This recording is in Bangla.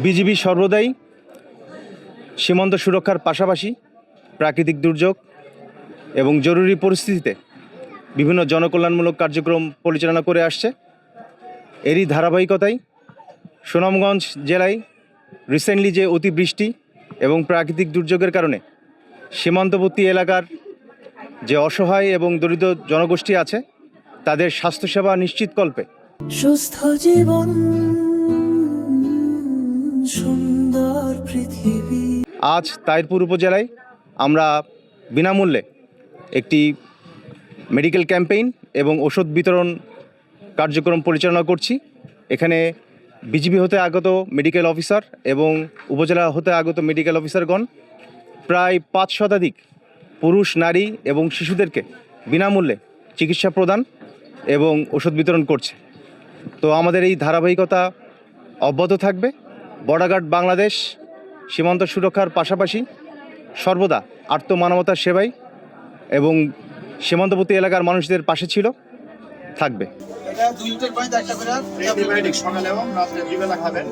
বিজিবি সর্বদাই সীমান্ত সুরক্ষার পাশাপাশি প্রাকৃতিক দুর্যোগ এবং জরুরি পরিস্থিতিতে বিভিন্ন জনকল্যাণমূলক কার্যক্রম পরিচালনা করে আসছে। এরই ধারাবাহিকতায় সুনামগঞ্জ জেলায় রিসেন্টলি যে অতিবৃষ্টি এবং প্রাকৃতিক দুর্যোগের কারণে সীমান্তবর্তী এলাকার যে অসহায় এবং দরিদ্র জনগোষ্ঠী আছে তাদের স্বাস্থ্যসেবা নিশ্চিতকল্পে সুস্থ জীবন সুন্দর পৃথিবী আজ তাইরপুর উপজেলায় আমরা বিনামূল্যে একটি মেডিকেল ক্যাম্পেইন এবং ওষুধ বিতরণ কার্যক্রম পরিচালনা করছি। এখানে বিজিবি হতে আগত মেডিকেল অফিসার এবং উপজেলা হতে আগত মেডিকেল অফিসারগণ প্রায় 5 শতাধিক পুরুষ, নারী এবং শিশুদেরকে বিনামূল্যে চিকিৎসা প্রদান এবং ওষুধ বিতরণ করছে। তো আমাদের এই ধারাবাহিকতা অব্যাহত থাকবে। বর্ডার গার্ড বাংলাদেশ সীমান্ত সুরক্ষার পাশাপাশি সর্বদা আর্তমানবতার সেবায় এবং সীমান্তবর্তী এলাকার মানুষদের পাশে ছিল, থাকবে। এটা 2 লিটার পানিতে একটা করে অ্যান্টিবায়োটিক সকালে এবং রাতে দুবেলা খাবেন।